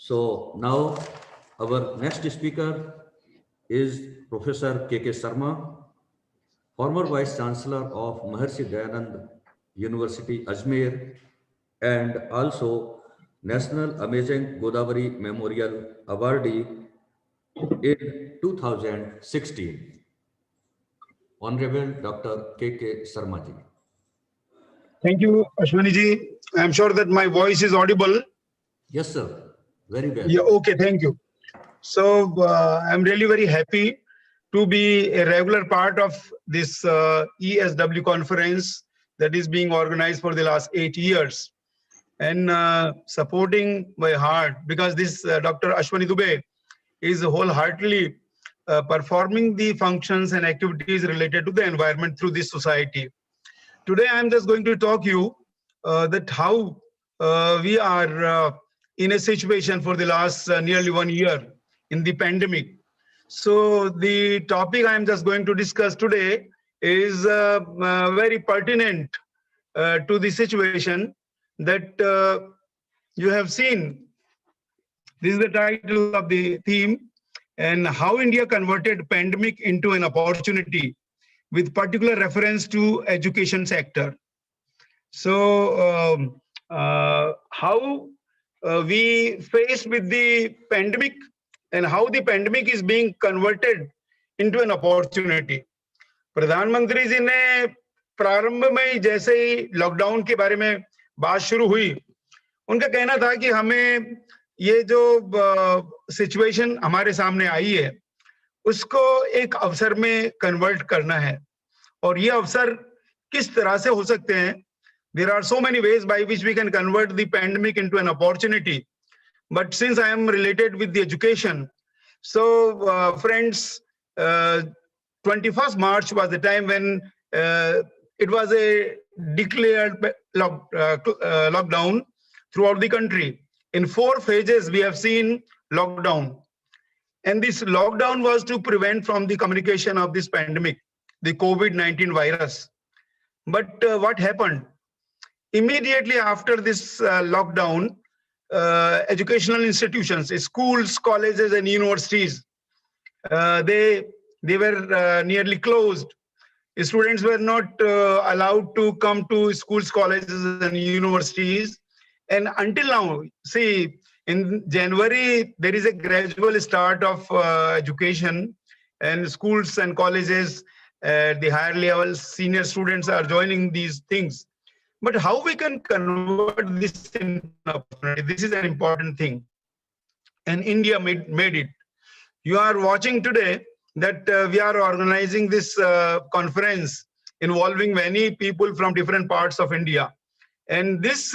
So now our next speaker is Professor K.K. Sharma, former Vice Chancellor of Maharshi Dayanand University, Ajmer, and also National Amazing Godavari Memorial Awardee in 2016. Honorable Dr. K.K. Sharma ji. Thank you, Ashwani ji. I'm sure that my voice is audible. Yes, sir. Very well. Yeah, okay, thank you. So I'm really very happy to be a regular part of this ESW conference that is being organized for the last 8 years, and supporting my heart, because this Dr. Ashwani Dubey is wholeheartedly performing the functions and activities related to the environment through this society. Today, I'm just going to talk you that how we are in a situation for the last nearly 1 year in the pandemic. So the topic I'm just going to discuss today is very pertinent to the situation that you have seen. This is the title of the theme, and how India converted pandemic into an opportunity, with particular reference to education sector. So how we faced with the pandemic and how the pandemic is being converted into an opportunity. प्रधानमंत्री जी ने प्रारंभ में जैसे ही lockdown के बारे में बात शुरू हुई, उनका कहना था कि हमें ये जो सिचुएशन हमारे सामने आई है उसको एक अवसर में कन्वर्ट करना है, और ये अवसर किस तरह से हो सकते हैं. There are so many ways by which we can convert the pandemic into an opportunity. But since I am related with the education, so friends, 21st March was the time when it was a declared lockdown throughout the country. In 4 phases, we have seen lockdown. And this lockdown was to prevent from the communication of this pandemic, the COVID-19 virus. But what happened? Immediately after this lockdown, educational institutions, schools, colleges, and universities, they were nearly closed. Students were not allowed to come to schools, colleges, and universities. And until now, see, in January, there is a gradual start of education, and schools and colleges, the higher levels, senior students are joining these things. But how we can convert this into an opportunity? This is an important thing. And India made it. You are watching today that we are organizing this conference involving many people from different parts of India. And this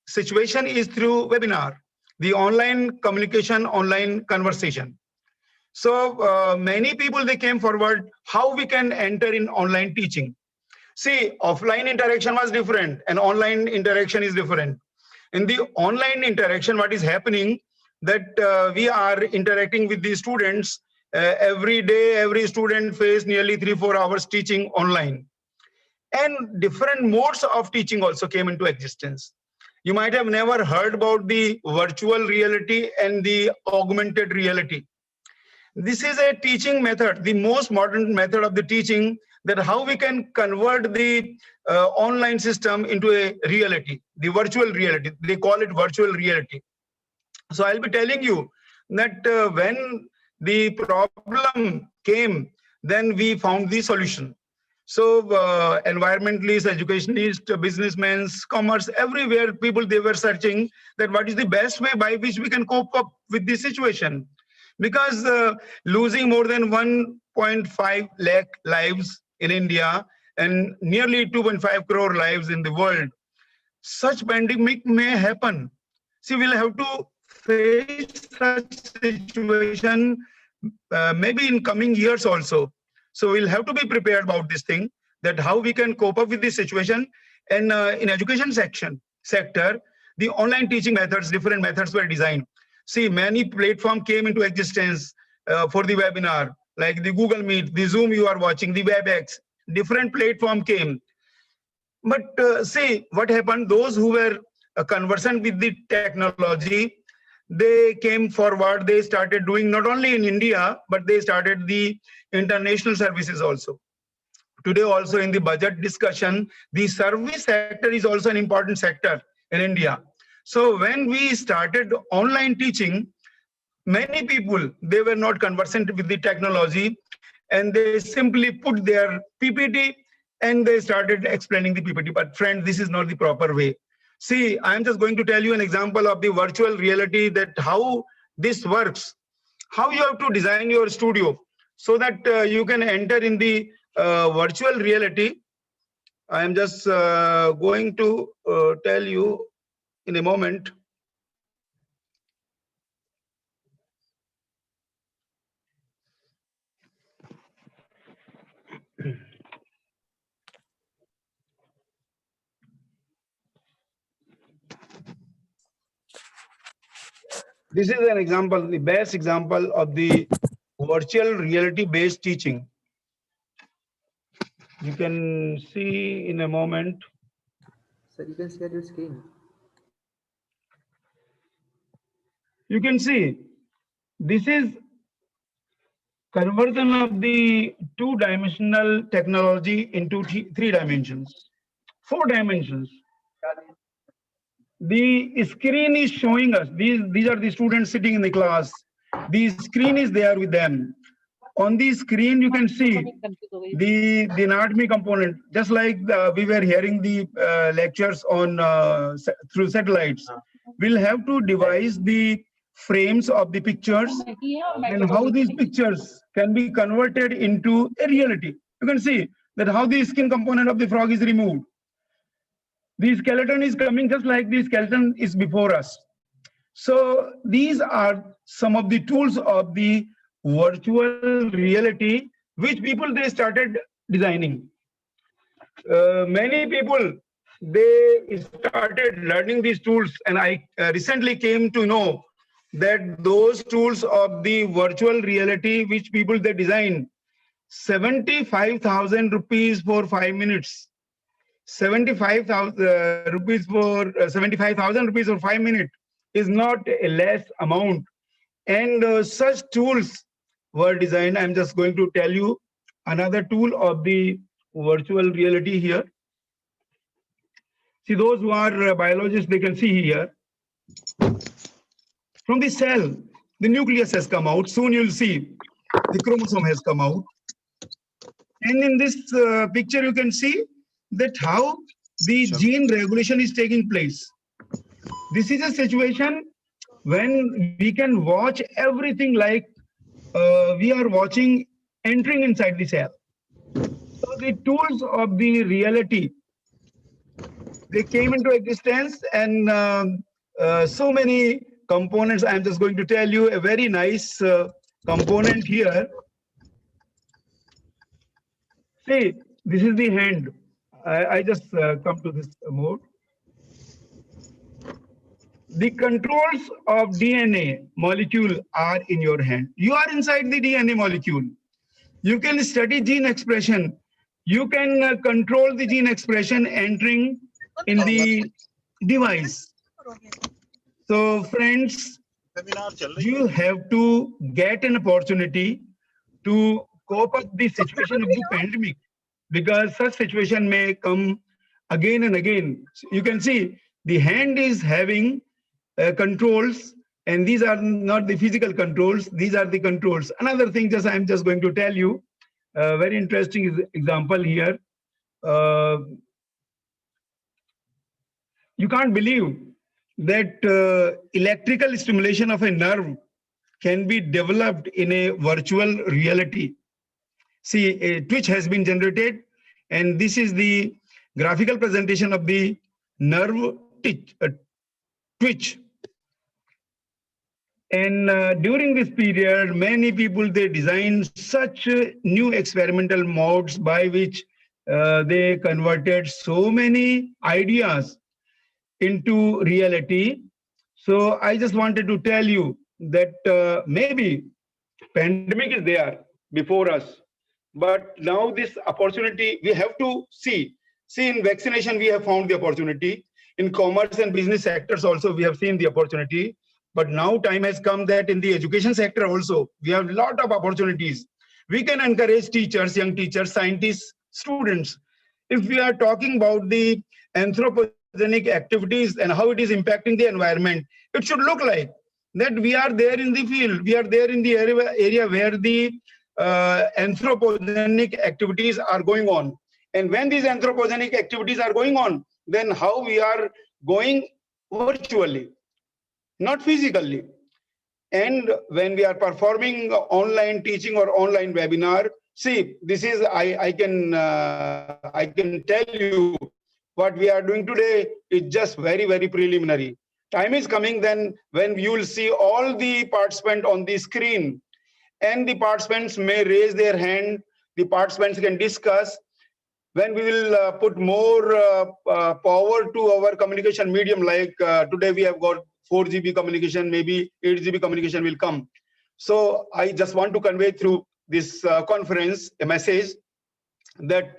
situation is through webinar, the online communication, online conversation. So many people, they came forward how we can enter in online teaching. See, offline interaction was different and online interaction is different. In the online interaction, what is happening that we are interacting with the students every day. Every student face nearly 3-4 hours teaching online. And different modes of teaching also came into existence. You might have never heard about the virtual reality and the augmented reality. This is a teaching method, the most modern method of the teaching, that how we can convert the online system into a reality, the virtual reality. They call it virtual reality. So I'll be telling you that when the problem came, then we found the solution. So environmentalists, educationists, businessmen, commerce, everywhere people, they were searching that what is the best way by which we can cope up with this situation. Because losing more than 1.5 lakh lives in India and nearly 2.5 crore lives in the world, such pandemic may happen. See, we'll have to face such situation maybe in coming years also. So we'll have to be prepared about this thing, that how we can cope up with this situation. And in education sector, the online teaching methods, different methods were designed. See, many platforms came into existence for the webinar, like the Google Meet, the Zoom you are watching, the WebEx, different platform came. But see, what happened, those who were conversant with the technology, they came forward. They started doing not only in India, but they started the international services also. Today also in the budget discussion, the service sector is also an important sector in India. So when we started online teaching, many people, they were not conversant with the technology, and they simply put their PPT and they started explaining the PPT. But friends, this is not the proper way. See, I'm just going to tell you an example of the virtual reality, that how this works, how you have to design your studio so that you can enter in the virtual reality. I am just going to tell you in a moment. This is an example, the best example of the virtual reality based teaching. You can see in a moment. Sir, you can share your screen. You can see this is conversion of the two-dimensional technology into three dimensions, 4 dimensions. The screen is showing us, these are the students sitting in the class. The screen is there with them. On the screen, you can see the anatomy component, just like we were hearing the lectures on through satellites. We'll have to devise the frames of the pictures and how these pictures can be converted into a reality. You can see that how the skin component of the frog is removed. The skeleton is coming just like the skeleton is before us. So these are some of the tools of the virtual reality which people they started designing. Many people they started learning these tools, and I recently came to know that those tools of the virtual reality which people they design, 75,000 rupees for 5 minutes. 75,000 rupees for 75,000 rupees for 5 minutes is not a less amount. And such tools were designed. I'm just going to tell you another tool of the virtual reality here. See, those who are biologists, they can see here. From the cell, the nucleus has come out. Soon you'll see the chromosome has come out. And in this picture, you can see that how the gene regulation is taking place. This is a situation when we can watch everything like we are watching entering inside the cell. So the tools of the reality, they came into existence, and so many components. I'm just going to tell you a very nice component here. See, this is the hand. I just come to this mode. The controls of DNA molecule are in your hand. You are inside the DNA molecule. You can study gene expression. You can control the gene expression entering in the device. So friends, you have to get an opportunity to cope up the situation of the pandemic, because such situation may come again and again. You can see the hand is having controls, and these are not the physical controls, these are the controls. Another thing, I'm just going to tell you, a very interesting example here. You can't believe that electrical stimulation of a nerve can be developed in a virtual reality. See, a twitch has been generated, and this is the graphical presentation of the nerve twitch. And during this period, many people, they designed such new experimental modes by which they converted so many ideas into reality. So I just wanted to tell you that maybe pandemic is there before us, but now this opportunity we have to see. See, in vaccination we have found the opportunity. In commerce and business sectors also we have seen the opportunity. But now time has come that in the education sector also, we have a lot of opportunities. We can encourage teachers, young teachers, scientists, students. If we are talking about the anthropogenic activities and how it is impacting the environment, it should look like that we are there in the field, we are there in the area where the anthropogenic activities are going on. And when these anthropogenic activities are going on, then how we are going virtually, not physically. And when we are performing online teaching or online webinar, see, this is, I can tell you what we are doing today is just very, very preliminary. Time is coming then when you will see all the participants on the screen, and the participants may raise their hand, the participants can discuss. When we will put more power to our communication medium, like today we have got 4 GB communication, maybe 8 GB communication will come. So I just want to convey through this conference a message that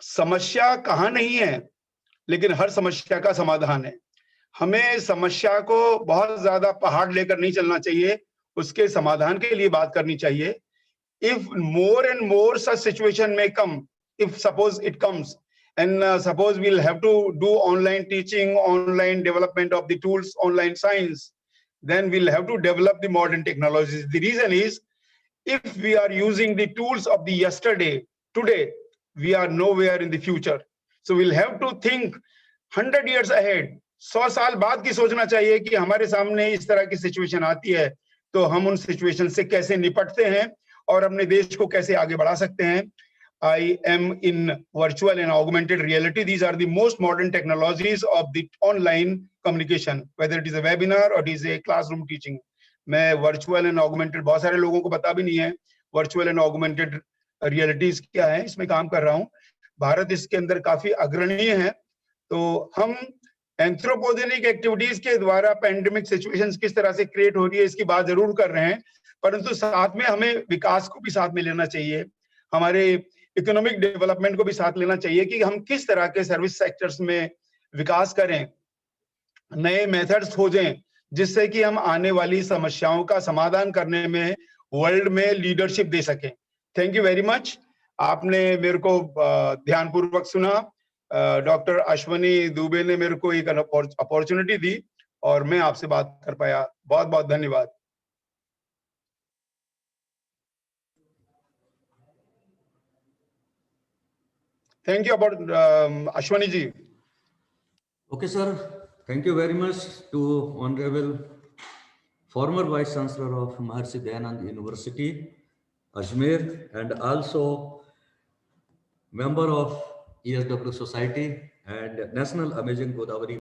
समस्या कहाँ नहीं है, लेकिन हर समस्या का समाधान है. हमें समस्या को बहुत ज्यादा पहाड़ लेकर नहीं चलना चाहिए, उसके समाधान के लिए बात करनी चाहिए. If more and more such situation may come, if suppose it comes, and suppose we'll have to do online teaching, online development of the tools, online science, then we'll have to develop the modern technologies. The reason is, if we are using the tools of the yesterday, today, we are nowhere in the future. So we'll have to think 100 years ahead. 100 साल बाद की सोचना चाहिए कि हमारे सामने इस तरह की सिचुएशन आती है, तो हम उन सिचुएशन से कैसे निपटते हैं और अपने देश को कैसे आगे बढ़ा सकते हैं. I am in virtual and augmented reality. These are the most modern technologies of the online communication, whether it is a webinar or it is a classroom teaching. मैं virtual and augmented, बहुत सारे लोगों को पता भी नहीं है virtual and augmented realities क्या है, इसमें काम कर रहा हूँ. भारत इसके अंदर काफी अग्रणीय है. तो हम एंथ्रोपोजेनिक एक्टिविटीज के द्वारा पैंडेमिक सिचुएशंस किस तरह से क्रिएट हो रही है इसकी बात जरूर कर रहे हैं, परंतु साथ में हमें विकास को भी साथ में लेना चाहिए, हमारे इकोनॉमिक डेवलपमेंट को भी साथ लेना चाहिए कि हम किस तरह के सर्विस सेक्टर्स में विकास करें, नए मेथड्स खोजें, जिससे कि हम आने वाली समस्याओं का समाधान करने में वर्ल्ड में लीडरशिप दे सकें. Thank you very much. आपने मेरे को ध्यानपूर्वक सुना. डॉक्टर अश्वनी दुबे ने मेरे को एक अपॉर्चुनिटी दी और मैं आपसे बात कर पाया. बहुत बहुत धन्यवाद. Thank you about Ashwani ji. Okay, sir. Thank you very much to Honorable former Vice Chancellor of Maharshi Dayanand University, Ajmer, and also member of ESW Society and National Amazing Godavari